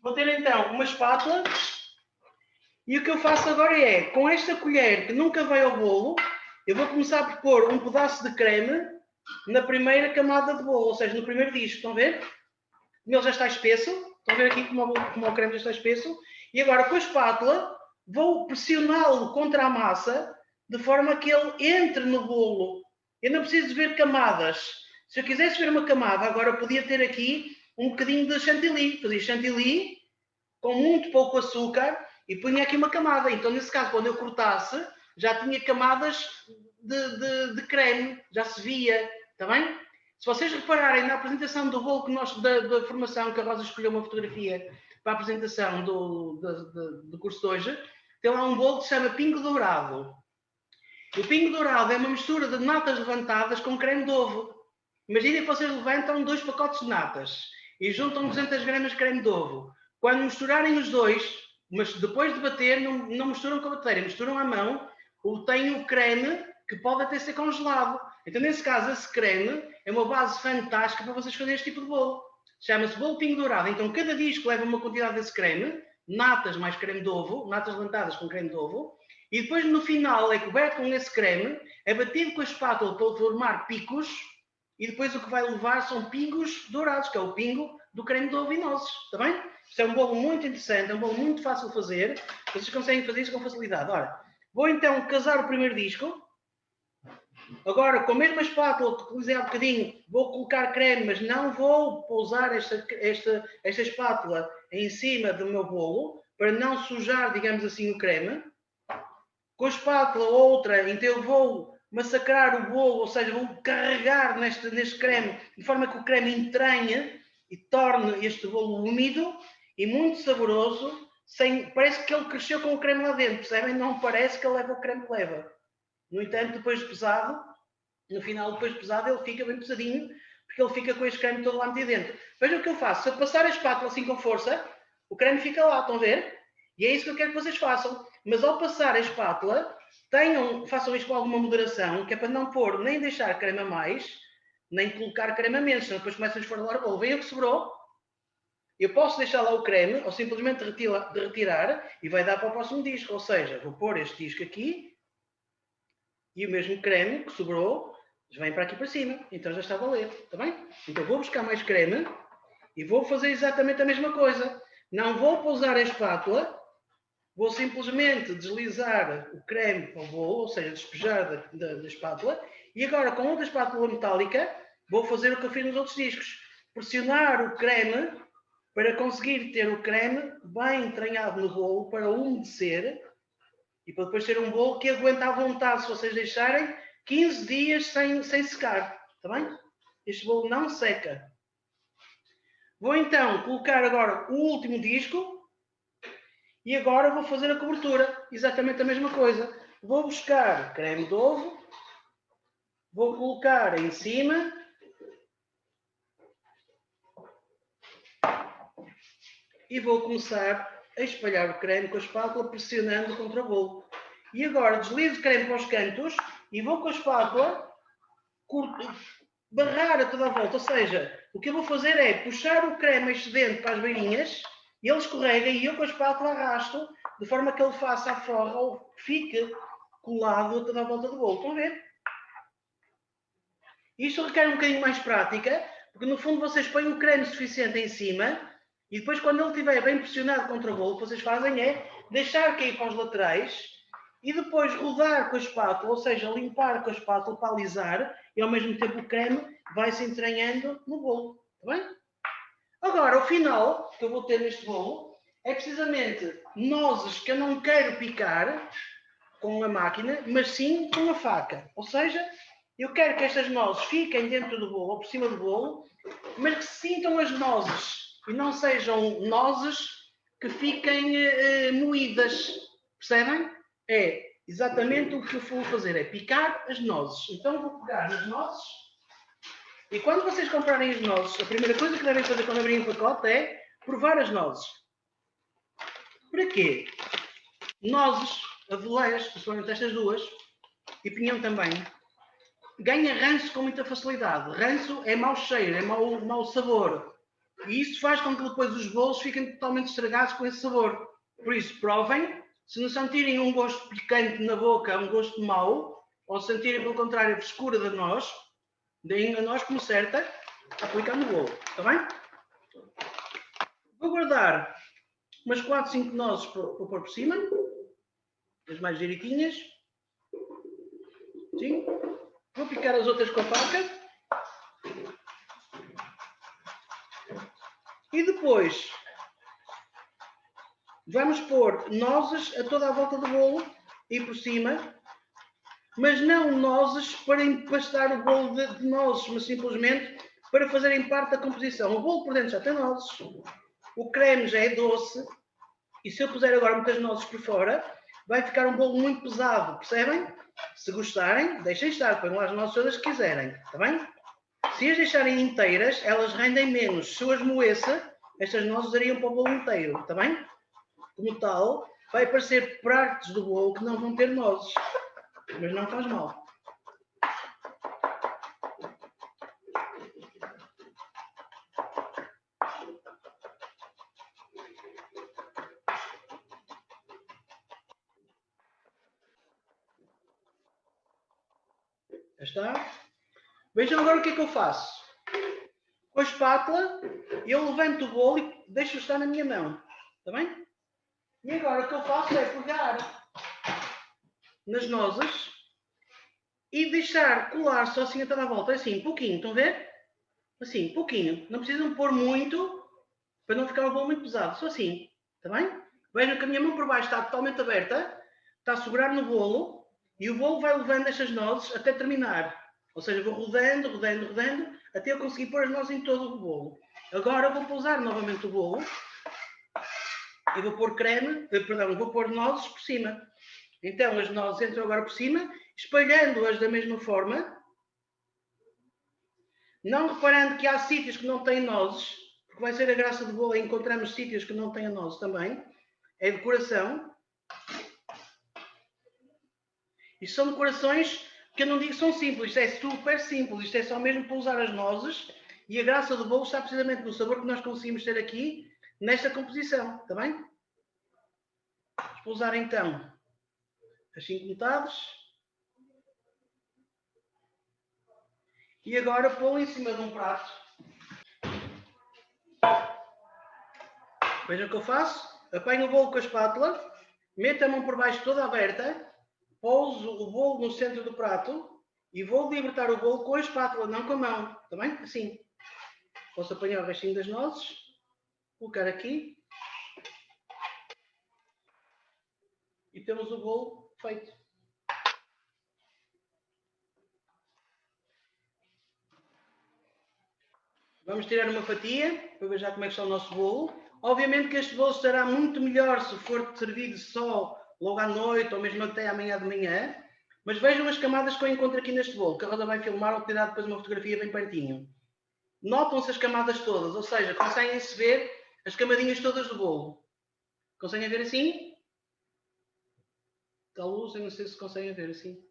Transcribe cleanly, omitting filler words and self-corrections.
Vou ter então uma espátula e o que eu faço agora é, com esta colher que nunca veio ao bolo, eu vou começar por pôr um pedaço de creme na primeira camada de bolo, ou seja, no primeiro disco, estão a ver? Ele já está espesso, estão a ver aqui como o creme já está espesso, e agora com a espátula vou pressioná-lo contra a massa de forma que ele entre no bolo. Eu não preciso ver camadas. Se eu quisesse ver uma camada, agora eu podia ter aqui um bocadinho de chantilly. Fazia chantilly com muito pouco açúcar e punha aqui uma camada. Então, nesse caso, quando eu cortasse, já tinha camadas de creme, já se via, está bem? Se vocês repararem na apresentação do bolo que da formação, que a Rosa escolheu uma fotografia para a apresentação do curso de hoje, tem lá um bolo que se chama Pingo Dourado. O Pingo Dourado é uma mistura de natas levantadas com creme de ovo. Imaginem que vocês levantam 2 pacotes de natas e juntam 200 gramas de creme de ovo. Quando misturarem os dois, mas depois de bater, não misturam com a batedeira, misturam à mão, tem o creme que pode até ser congelado. Então, nesse caso, esse creme é uma base fantástica para vocês fazerem este tipo de bolo. Chama-se bolo Pingo Dourado. Então, cada disco leva uma quantidade desse creme, natas mais creme de ovo, natas levantadas com creme de ovo, e depois no final é coberto com esse creme, é batido com a espátula para formar picos, e depois o que vai levar são pingos dourados, que é o pingo do creme de ovo e nozes, está bem? Isto é um bolo muito interessante, é um bolo muito fácil de fazer, vocês conseguem fazer isso com facilidade. Ora, vou então casar o primeiro disco. Agora, com a mesma espátula que utilizei há bocadinho, vou colocar creme, mas não vou pousar esta espátula em cima do meu bolo, para não sujar, digamos assim, o creme. Com a espátula outra, então eu vou massacrar o bolo, ou seja, vou carregar neste creme, de forma que o creme entranhe e torne este bolo úmido e muito saboroso, parece que ele cresceu com o creme lá dentro, percebem? Não parece que ele leva o creme que leva. No entanto, depois de pesado, no final, depois de pesado, ele fica bem pesadinho, porque ele fica com este creme todo lá metido dentro. Vejam o que eu faço. Se eu passar a espátula assim com força, o creme fica lá, estão a ver? E é isso que eu quero que vocês façam. Mas ao passar a espátula, façam isto com alguma moderação, que é para não pôr, nem deixar creme a mais, nem colocar creme a menos, senão depois começam a esfarelar o bolo. Veem o que sobrou? Eu posso deixar lá o creme, ou simplesmente retirar, e vai dar para o próximo disco. Ou seja, vou pôr este disco aqui, e o mesmo creme que sobrou vem para aqui para cima. Então já está a valer, está bem? Então vou buscar mais creme e vou fazer exatamente a mesma coisa. Não vou pousar a espátula, vou simplesmente deslizar o creme para o bolo, ou seja, despejar da espátula, e agora com outra espátula metálica vou fazer o que eu fiz nos outros discos. Pressionar o creme para conseguir ter o creme bem entranhado no bolo para umedecer e para depois ter um bolo que aguenta à vontade, se vocês deixarem 15 dias sem secar, está bem? Este bolo não seca. Vou então colocar agora o último disco e agora vou fazer a cobertura, exatamente a mesma coisa. Vou buscar creme de ovo, vou colocar em cima e vou começar a espalhar o creme com a espátula, pressionando contra o bolo. E agora deslizo o creme para os cantos e vou com a espátula barrar a toda a volta. Ou seja, o que eu vou fazer é puxar o creme excedente para as beirinhas e ele escorrega e eu com a espátula arrasto de forma que ele faça a forra ou fique colado a toda a volta do bolo. Estão a ver? Isto requer um bocadinho mais prática, porque no fundo vocês põem o creme suficiente em cima e depois quando ele estiver bem pressionado contra o bolo, o que vocês fazem é deixar cair para os laterais e depois rodar com a espátula, ou seja, limpar com a espátula para alisar e ao mesmo tempo o creme vai se entranhando no bolo. Está bem? Agora, o final que eu vou ter neste bolo é precisamente nozes que eu não quero picar com a máquina, mas sim com a faca. Ou seja, eu quero que estas nozes fiquem dentro do bolo, ou por cima do bolo, mas que se sintam as nozes e não sejam nozes que fiquem moídas. Percebem? É exatamente o que eu vou fazer, é picar as nozes. Então vou pegar nas nozes e quando vocês comprarem as nozes, a primeira coisa que devem fazer quando abrirem o pacote é provar as nozes. Para quê? Nozes, avelãs, principalmente estas duas, e pinhão também, ganha ranço com muita facilidade. Ranço é mau cheiro, é mau sabor. E isso faz com que depois os bolos fiquem totalmente estragados com esse sabor. Por isso, provem. Se não sentirem um gosto picante na boca, um gosto mau, ou sentirem, pelo contrário, a frescura da noz, deem a noz como certa, aplicando o bolo. Está bem? Vou guardar umas 4, 5 nozes para pôr por cima. As mais direitinhas. Sim. Vou picar as outras com a faca. E depois vamos pôr nozes a toda a volta do bolo e por cima, mas não nozes para empastar o bolo de nozes, mas simplesmente para fazerem parte da composição. O bolo por dentro já tem nozes, o creme já é doce, e se eu puser agora muitas nozes por fora, vai ficar um bolo muito pesado, percebem? Se gostarem, deixem estar, põem lá as nozes todas que quiserem, está bem? Se as deixarem inteiras, elas rendem menos. Se eu as moesse, estas nozes dariam para o bolo inteiro, está bem? Como tal, vai aparecer partes do bolo que não vão ter nozes, mas não faz mal. Já está? Vejam agora o que é que eu faço. Com a espátula, eu levanto o bolo e deixo estar na minha mão. Está bem? E agora o que eu faço é pegar nas nozes e deixar colar só assim a toda a volta. Assim, pouquinho, estão a ver? Assim, pouquinho. Não precisam pôr muito para não ficar o bolo muito pesado. Só assim. Está bem? Vejam que a minha mão por baixo está totalmente aberta. Está a segurar no bolo. E o bolo vai levando estas nozes até terminar. Ou seja, vou rodando, rodando, rodando, até eu conseguir pôr as nozes em todo o bolo. Agora vou pousar novamente o bolo. E vou pôr creme, perdão, vou pôr nozes por cima. Então as nozes entram agora por cima, espalhando-as da mesma forma. Não reparando que há sítios que não têm nozes, porque vai ser a graça do bolo, encontramos sítios que não têm nozes também. É decoração. Isto são decorações que eu não digo que são simples, isto é super simples, isto é só mesmo para usar as nozes e a graça do bolo está precisamente no sabor que nós conseguimos ter aqui nesta composição, está bem? Vamos pousar então as 5 metades e agora pô-lo em cima de um prato. Vejam o que eu faço, apanho o bolo com a espátula, meto a mão por baixo toda aberta, pouso o bolo no centro do prato e vou libertar o bolo com a espátula, não com a mão, está bem? Assim. Posso apanhar o restinho das nozes, colocar aqui e temos o bolo feito. Vamos tirar uma fatia para ver já como é que está o nosso bolo. Obviamente que este bolo estará muito melhor se for servido só logo à noite ou mesmo até amanhã de manhã. Mas vejam as camadas que eu encontro aqui neste bolo, que a Rosa vai filmar ou tirar depois uma fotografia bem pertinho. Notam-se as camadas todas, ou seja, conseguem-se ver as camadinhas todas do bolo. Conseguem ver assim? Está a luz, eu não sei se conseguem ver assim.